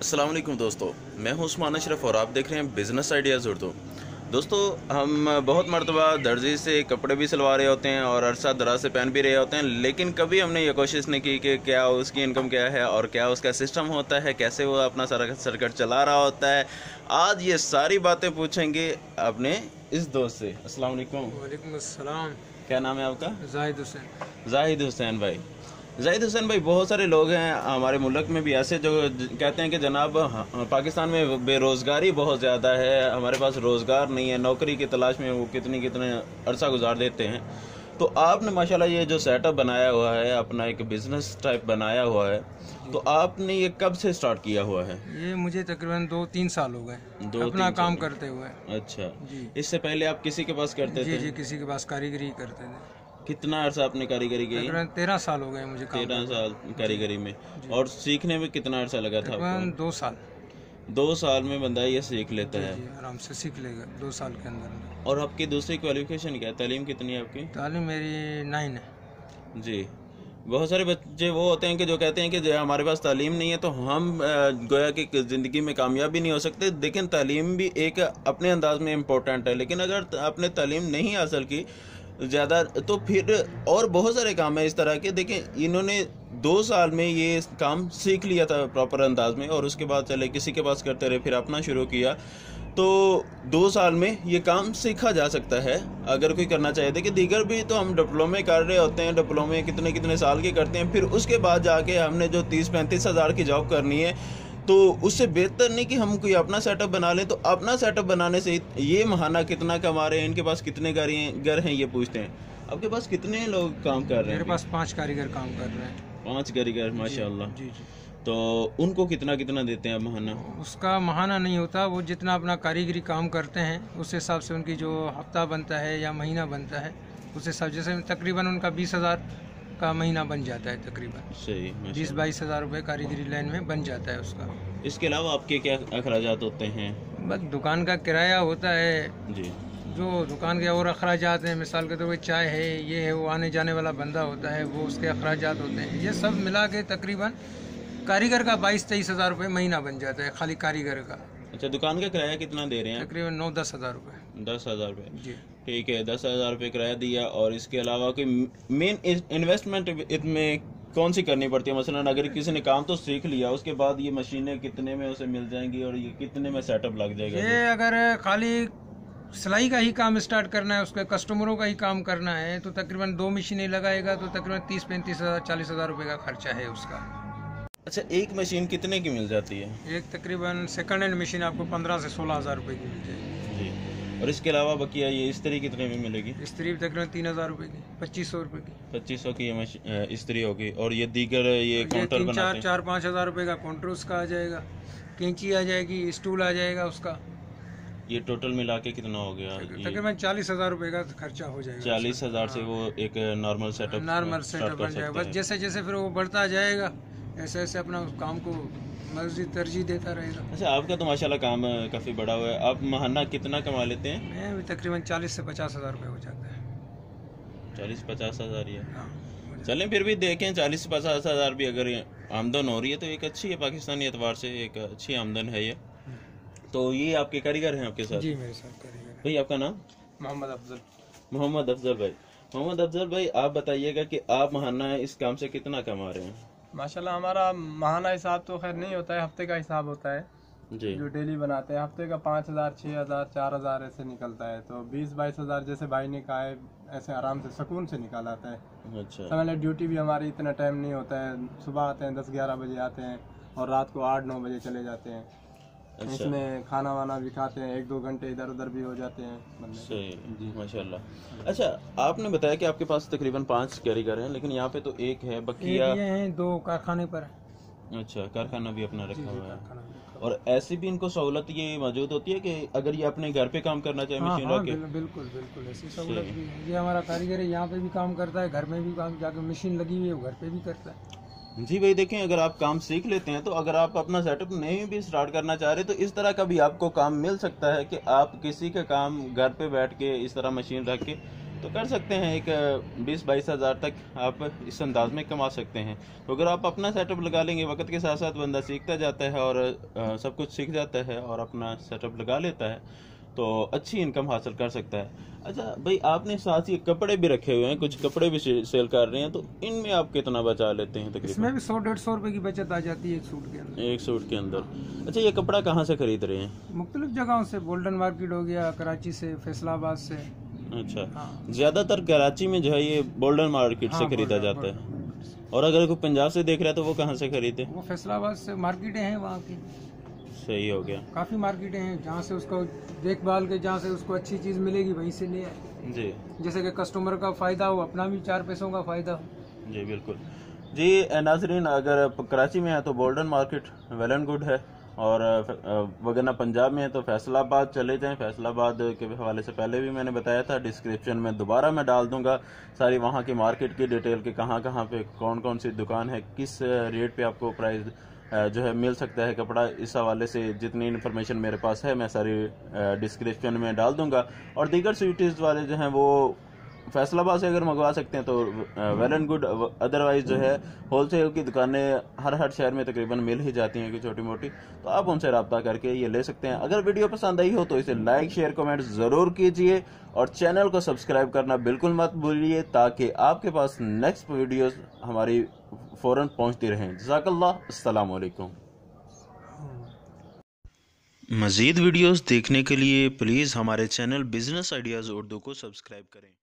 अस्सलाम वालेकुम दोस्तों, मैं हूं उस्मान अशरफ और आप देख रहे हैं बिज़नेस आइडियाज़ उर्दू। दोस्तों, हम बहुत मरतबा दर्जी से कपड़े भी सिलवा रहे होते हैं और अरसा दराज से पहन भी रहे होते हैं, लेकिन कभी हमने ये कोशिश नहीं की कि क्या उसकी इनकम क्या है और क्या उसका सिस्टम होता है, कैसे वो अपना सारा सर्किट चला रहा होता है। आज ये सारी बातें पूछेंगे अपने इस दोस्त से। अस्सलाम वालेकुम। वालेकुम अस्सलाम। क्या नाम है आपका? जाहिद हुसैन। जाहिद हुसैन भाई। जाहिद हुसैन भाई, बहुत सारे लोग हैं हमारे मुल्क में भी ऐसे जो कहते हैं कि जनाब पाकिस्तान में बेरोज़गारी बहुत ज़्यादा है, हमारे पास रोज़गार नहीं है, नौकरी की तलाश में वो कितने अरसा गुजार देते हैं। तो आपने माशाल्लाह ये जो सेटअप बनाया हुआ है, अपना एक बिज़नेस टाइप बनाया हुआ है, तो आपने ये कब से स्टार्ट किया हुआ है? ये मुझे तकरीबन 2-3 साल हो गए दो अपना तीन काम साल। करते हुए। अच्छा जी इससे पहले आप किसी के पास करते जी थे? जी, किसी के पास कारीगरी करते थे। कितना अरसा आपने कारीगरी की? तकरीबन 13 साल हो गए मुझे काम 13 करते साल कारीगरी में। और सीखने में कितना अरसा लगा था तकरीबन आपको? 2 साल। 2 साल में बंदा ये सीख लेता जी है। जी, आराम से सीख लेगा 2 साल के अंदर। और आपकी दूसरी क्वालिफिकेशन क्या है? तालीम कितनी है आपकी? तालीम मेरी 9 है। जी। बहुत सारे बच्चे वो होते हैं कि जो कहते हैं कि जो हमारे पास तालीम नहीं है तो हम गोया कि ज़िंदगी में कामयाब भी नहीं हो सकते। लेकिन तालीम भी एक अपने अंदाज में इम्पोर्टेंट है, लेकिन अगर आपने तालीम नहीं हासिल की ज़्यादा तो फिर और बहुत सारे काम है इस तरह के। देखें, इन्होंने 2 साल में ये काम सीख लिया था प्रॉपर अंदाज में, और उसके बाद चले किसी के पास करते रहे, फिर अपना शुरू किया। तो 2 साल में ये काम सीखा जा सकता है अगर कोई करना चाहे। देखिए, दीगर भी तो हम डिप्लोमे कर रहे होते हैं, डिप्लोमे कितने साल के करते हैं, फिर उसके बाद जाके हमने जो 30-35 हज़ार की जॉब करनी है, तो उससे बेहतर नहीं कि हम कोई अपना सेटअप बना लें। तो अपना सेटअप बनाने से ये महाना कितना कमा रहे हैं, इनके पास कितने घर हैं, ये पूछते हैं। आपके पास कितने लोग काम कर रहे हैं? मेरे पास 5 कारीगर काम कर रहे हैं। 5 कारीगर, माशाल्लाह। जी जी। तो उनको कितना देते हैं महाना? उसका महाना नहीं होता, वो जितना अपना कारीगरी काम करते हैं उस हिसाब से उनकी जो हफ्ता बनता है या महीना बनता है उस हिसाब, जैसे तकरीबन उनका 20,000 का महीना बन जाता है। तकरीबन सही, 20-22 हज़ार रुपये कारीगरी लाइन में बन जाता है उसका। इसके अलावा आपके क्या अखराजात होते हैं? बस दुकान का किराया होता है, जी। जो दुकान के और अखराजात हैं, मिसाल के तौर पर चाय है, ये है, वो आने जाने वाला बंदा होता है, वो उसके अखराजात होते हैं। ये सब मिला के तकरीबन कारीगर का 22-23 हज़ार रुपये महीना बन जाता है, खाली कारीगर का। अच्छा, दुकान का किराया कितना दे रहे हैं? तकरीबन 9-10 हज़ार रुपये। 10,000 रुपये। जी ठीक है, 10,000 रुपये किराया दिया, और इसके अलावा कोई मेन इन्वेस्टमेंट इसमें कौन सी करनी पड़ती है? मसलन अगर किसी ने काम तो सीख लिया, उसके बाद ये मशीनें कितने में उसे मिल जाएंगी और ये कितने में सेटअप लग जाएगा? ये अगर खाली सिलाई का ही काम स्टार्ट करना है, उसके कस्टमरों का ही काम करना है, तो तकरीबन 2 मशीनें लगाएगा तो तकरीबन 30-35 हज़ार 40 हज़ार रुपये का खर्चा है उसका। अच्छा, एक मशीन कितने की मिल जाती है? एक तकरीबन सेकंड हैंड मशीन आपको 15 से 16 हज़ार रुपये की मिल जाएगी। जी। और इसके अलावा बकिया ये इस्त्री कितने में मिलेगी? इस्त्री तकरीबन 3 हज़ार रुपये की, 2500 रुपये की। 2500 की ये इस्त्री होगी। और ये दीगर ये काउंटर बनाते हैं? 4-5 हज़ार रुपये का काउंटर उसका आ जाएगा, कैंची आ जाएगी, स्टूल आ जाएगा उसका। ये टोटल मिला के कितना हो गया? तकरीबन 40 हज़ार रुपये का खर्चा हो जाएगा। 40,000 से वो एक नॉर्मल सेटअप बन जाएगा। बस जैसे जैसे फिर वो बढ़ता जाएगा, ऐसे ऐसे अपना काम को मज़ीद तरजीह देता रहेगा। अच्छा, आपका तो माशाल्लाह काम काफ़ी बड़ा हुआ है। आप महाना कितना कमा लेते हैं? मैं भी तकरीबन 40 से 50 हज़ार रुपये हो जाता है। 40-50 हज़ार ही है। हाँ। चलें, फिर भी देखें, 40-50 हज़ार भी अगर आमदन हो रही है तो एक अच्छी है, पाकिस्तानी एतबार से एक अच्छी आमदन है ये। तो ये आपके कारीगर हैं आपके साथ? जी, मेरे साथ कारीगर। भाई, आपका नाम? मोहम्मद अफजल। मोहम्मद अफजल भाई। मोहम्मद अफजल भाई, आप बताइएगा कि आप महाना इस काम से कितना कमा रहे हैं? माशाल्लाह, हमारा महाना हिसाब तो खैर नहीं होता है, हफ्ते का हिसाब होता है जी। जो डेली बनाते हैं। हफ्ते का 5,000, 6,000, 4,000 ऐसे निकलता है। तो 20-22 हज़ार जैसे भाई ने कहा है, ऐसे आराम से सुकून से निकाल आता है। अच्छा। समझ ड्यूटी भी हमारी इतना टाइम नहीं होता है, सुबह आते हैं 10-11 बजे आते हैं और रात को 8-9 बजे चले जाते हैं। अच्छा। इसमें खाना वाना भी खाते हैं, 1-2 घंटे इधर उधर भी हो जाते हैं बंदे। सही जी माशाल्लाह। अच्छा, आपने बताया कि आपके पास तकरीबन 5 कारीगर हैं, लेकिन यहाँ पे तो एक है बकिया। ये हैं 2 कारखाने पर। अच्छा, कारखाना भी अपना रखा हुआ है। कारखाना भी रखा हुआ और ऐसी भी इनको सहूलत ये मौजूद होती है कि अगर ये अपने घर पे काम करना चाहे है। हाँ मशीन हाँ, रख के? बिल्कुल बिल्कुल ऐसी सहूलत भी है। ये हमारा कारीगर है, यहाँ पे भी काम करता है, घर में भी काम, जाके मशीन लगी हुई है वो घर पे भी करता है। जी भाई, देखें, अगर आप काम सीख लेते हैं तो अगर आप अपना सेटअप नहीं भी स्टार्ट करना चाह रहे तो इस तरह का भी आपको काम मिल सकता है कि आप किसी का काम घर पे बैठ के इस तरह मशीन रख के तो कर सकते हैं। एक 20-22 हज़ार तक आप इस अंदाज में कमा सकते हैं। तो अगर आप अपना सेटअप लगा लेंगे, वक्त के साथ साथ बंदा सीखता जाता है और सब कुछ सीख जाता है और अपना सेटअप लगा लेता है, तो अच्छी इनकम हासिल कर सकता है। अच्छा भाई, आपने साथ ही कपड़े भी रखे हुए हैं, कुछ कपड़े भी सेल कर रहे हैं, तो इनमें आप कितना बचा लेते हैं तकरीबन? इसमें भी 100-150 रुपए की बचत आ जाती है एक सूट के अंदर। एक सूट के अंदर। अच्छा, ये कपड़ा कहाँ से खरीद रहे हैं? मुख्तलिफ जगहों से, गोल्डन मार्केट हो गया, कराची से, फैसलाबाद से। अच्छा, हाँ। ज्यादातर कराची में जो है ये गोल्डन मार्केट से खरीदा जाता है। और अगर कोई पंजाब से देख रहा है तो वो कहाँ से खरीदे? वो फैसलाबाद से मार्केटें हैं वहाँ की। सही हो गया। काफ़ी मार्केटें हैं जहाँ से उसको देखभाल के, जहाँ से उसको अच्छी चीज़ मिलेगी वहीं से ले आए। जी जैसे कि कस्टमर का फ़ायदा हो, अपना भी 4 पैसों का फ़ायदा हो। जी बिल्कुल। जी नाजरीन, अगर कराची में है तो golden market well and good है, और वगरना पंजाब में है तो फैसलाबाद चले जाएं। फैसलाबाद के हवाले से पहले भी मैंने बताया था, डिस्क्रिप्शन में दोबारा मैं डाल दूंगा सारी वहाँ की मार्केट की डिटेल के, कहाँ कहाँ पे कौन कौन सी दुकान है, किस रेट पे आपको प्राइस जो है मिल सकता है कपड़ा। इस हवाले से जितनी इन्फॉर्मेशन मेरे पास है मैं सारी डिस्क्रिप्शन में डाल दूंगा। और दीगर स्वीटीज़ वाले जो हैं वो फैसलाबाद से अगर मंगवा सकते हैं तो वेल एंड गुड। अदरवाइज जो है होलसेल की दुकानें हर शहर में तकरीबन मिल ही जाती हैं कि छोटी मोटी, तो आप उनसे रब्ता करके ये ले सकते हैं। अगर वीडियो पसंद आई हो तो इसे लाइक शेयर कमेंट ज़रूर कीजिए, और चैनल को सब्सक्राइब करना बिल्कुल मत भूलिए, ताकि आपके पास नेक्स्ट वीडियोस हमारी फ़ौरन पहुंचती रहें। जज़ाकल्लाह, अस्सलाम वालेकुम। मज़ीद वीडियोस देखने के लिए प्लीज़ हमारे चैनल बिज़नेस आइडियाज़ उर्दू को सब्सक्राइब करें।